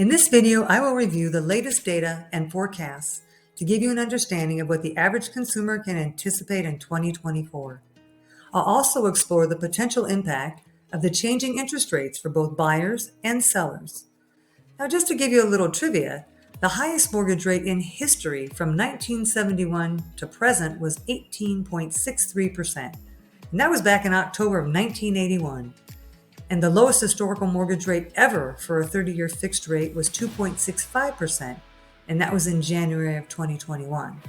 In this video, I will review the latest data and forecasts to give you an understanding of what the average consumer can anticipate in 2024. I'll also explore the potential impact of the changing interest rates for both buyers and sellers. Now, just to give you a little trivia, the highest mortgage rate in history from 1971 to present was 18.63%, and that was back in October of 1981. And the lowest historical mortgage rate ever for a 30-year fixed rate was 2.65%, and that was in January of 2021.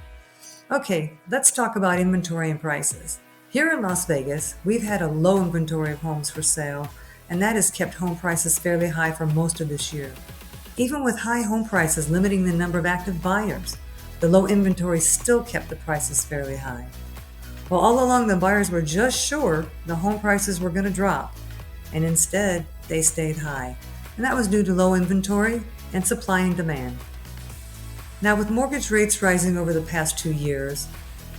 Okay, let's talk about inventory and prices. Here in Las Vegas, we've had a low inventory of homes for sale, and that has kept home prices fairly high for most of this year. Even with high home prices limiting the number of active buyers, the low inventory still kept the prices fairly high. Well, all along the buyers were just sure the home prices were going to drop, and instead they stayed high, and that was due to low inventory and supply and demand. Now, with mortgage rates rising over the past 2 years,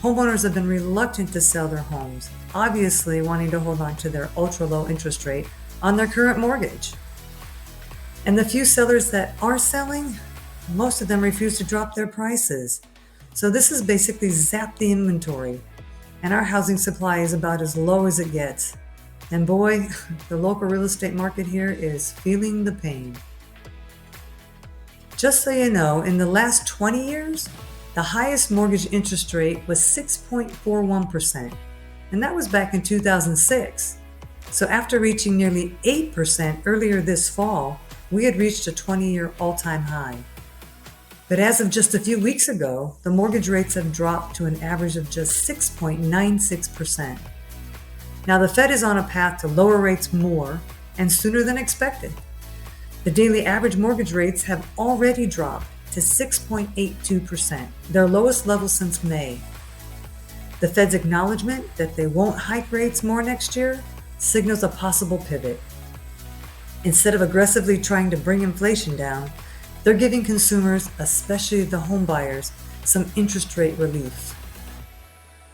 homeowners have been reluctant to sell their homes, obviously wanting to hold on to their ultra-low interest rate on their current mortgage. And the few sellers that are selling, most of them refuse to drop their prices. So this has basically zapped the inventory, and our housing supply is about as low as it gets. And boy, the local real estate market here is feeling the pain. Just so you know, in the last 20 years, the highest mortgage interest rate was 6.41%, and that was back in 2006. So after reaching nearly 8% earlier this fall, we had reached a 20-year all-time high. But as of just a few weeks ago, the mortgage rates have dropped to an average of just 6.96%. Now, the Fed is on a path to lower rates more and sooner than expected. The daily average mortgage rates have already dropped to 6.82%, their lowest level since May. The Fed's acknowledgement that they won't hike rates more next year signals a possible pivot. Instead of aggressively trying to bring inflation down, they're giving consumers, especially the home buyers, some interest rate relief.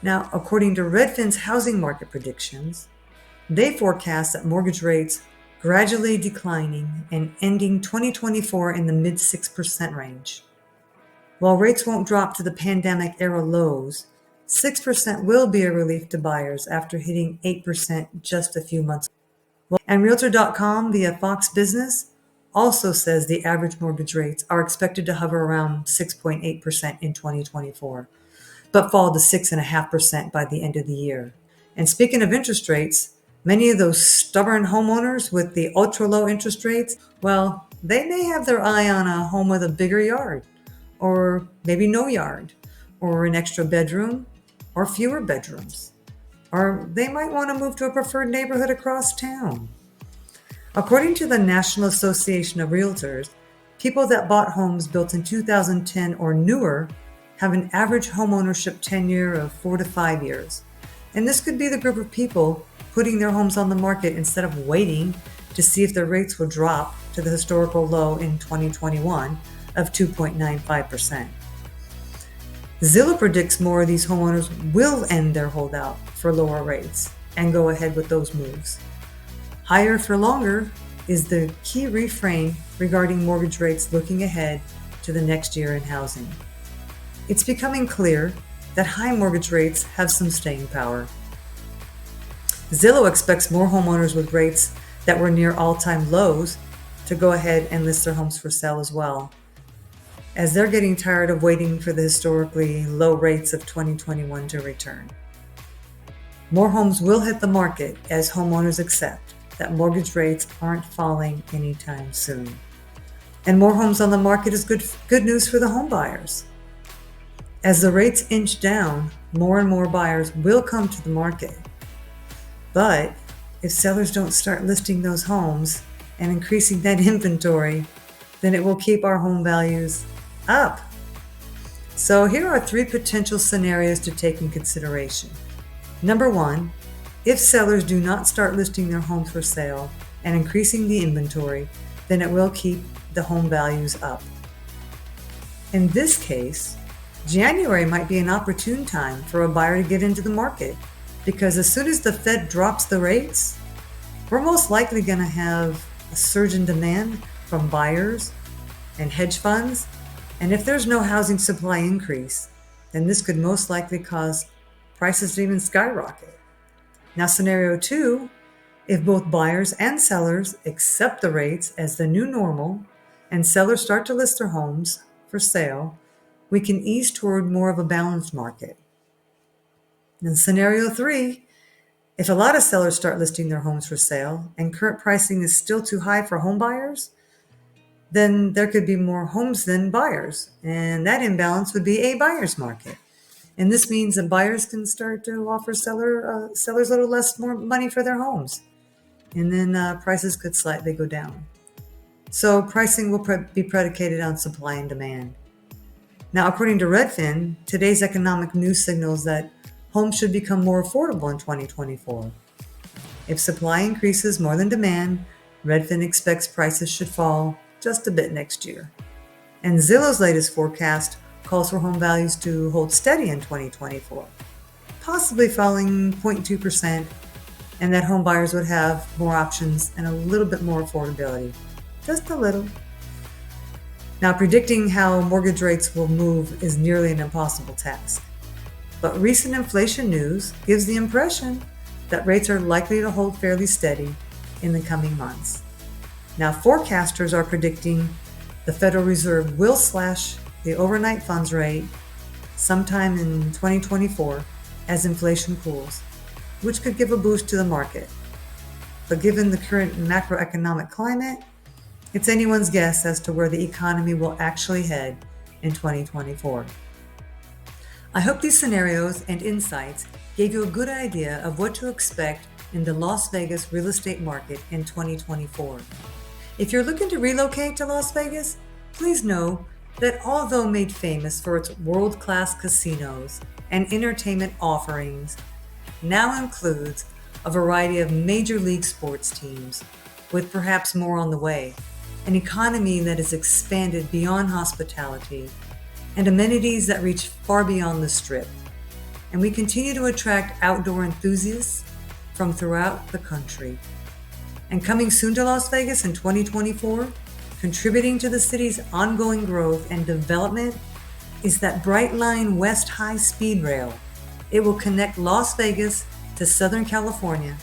Now, according to Redfin's housing market predictions, they forecast that mortgage rates gradually declining and ending 2024 in the mid 6% range. While rates won't drop to the pandemic era lows, 6% will be a relief to buyers after hitting 8% just a few months ago. And Realtor.com via Fox Business also says the average mortgage rates are expected to hover around 6.8% in 2024. But fall to 6.5% by the end of the year. And speaking of interest rates, many of those stubborn homeowners with the ultra-low interest rates, well, they may have their eye on a home with a bigger yard, or maybe no yard, or an extra bedroom, or fewer bedrooms. Or they might want to move to a preferred neighborhood across town. According to the National Association of Realtors, people that bought homes built in 2010 or newer have an average homeownership tenure of 4 to 5 years. And this could be the group of people putting their homes on the market instead of waiting to see if their rates will drop to the historical low in 2021 of 2.95%. Zillow predicts more of these homeowners will end their holdout for lower rates and go ahead with those moves. Higher for longer is the key refrain regarding mortgage rates looking ahead to the next year in housing. It's becoming clear that high mortgage rates have some staying power. Zillow expects more homeowners with rates that were near all-time lows to go ahead and list their homes for sale as well, as they're getting tired of waiting for the historically low rates of 2021 to return. More homes will hit the market as homeowners accept that mortgage rates aren't falling anytime soon. And more homes on the market is good news for the home buyers. As the rates inch down, more and more buyers will come to the market. But if sellers don't start listing those homes and increasing that inventory, then it will keep our home values up. So here are 3 potential scenarios to take in consideration. Number 1, if sellers do not start listing their homes for sale and increasing the inventory, then it will keep the home values up. In this case, January might be an opportune time for a buyer to get into the market, because as soon as the Fed drops the rates, we're most likely going to have a surge in demand from buyers and hedge funds. And if there's no housing supply increase, then this could most likely cause prices to even skyrocket. Now, scenario 2, if both buyers and sellers accept the rates as the new normal and sellers start to list their homes for sale, we can ease toward more of a balanced market. In scenario 3, if a lot of sellers start listing their homes for sale and current pricing is still too high for home buyers, then there could be more homes than buyers, and that imbalance would be a buyer's market. And this means that buyers can start to offer sellers a little less more money for their homes, and then prices could slightly go down. So pricing will be predicated on supply and demand. Now, according to Redfin, today's economic news signals that homes should become more affordable in 2024. If supply increases more than demand, Redfin expects prices should fall just a bit next year. And Zillow's latest forecast calls for home values to hold steady in 2024, possibly falling 0.2%, and that home buyers would have more options and a little bit more affordability. Just a little. Now, predicting how mortgage rates will move is nearly an impossible task. But recent inflation news gives the impression that rates are likely to hold fairly steady in the coming months. Now, forecasters are predicting the Federal Reserve will slash the overnight funds rate sometime in 2024 as inflation cools, which could give a boost to the market. But given the current macroeconomic climate, it's anyone's guess as to where the economy will actually head in 2024. I hope these scenarios and insights gave you a good idea of what to expect in the Las Vegas real estate market in 2024. If you're looking to relocate to Las Vegas, please know that although made famous for its world-class casinos and entertainment offerings, now includes a variety of major league sports teams, with perhaps more on the way, an economy that has expanded beyond hospitality, and amenities that reach far beyond the Strip. And we continue to attract outdoor enthusiasts from throughout the country. And coming soon to Las Vegas in 2024, contributing to the city's ongoing growth and development, is that Brightline West High Speed Rail. It will connect Las Vegas to Southern California,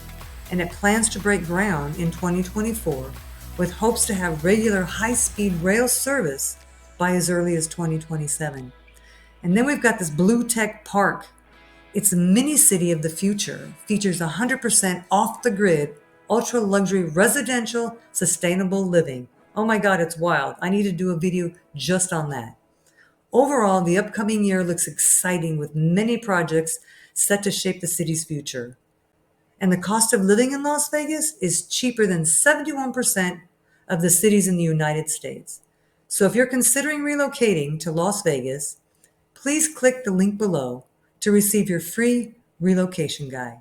and it plans to break ground in 2024 with hopes to have regular high-speed rail service by as early as 2027. And then we've got this Blue Tech Park. It's a mini city of the future, features 100% off-the-grid, ultra-luxury residential sustainable living. Oh my God, it's wild. I need to do a video just on that. Overall, the upcoming year looks exciting with many projects set to shape the city's future. And the cost of living in Las Vegas is cheaper than 71% of the cities in the United States. So if you're considering relocating to Las Vegas, please click the link below to receive your free relocation guide.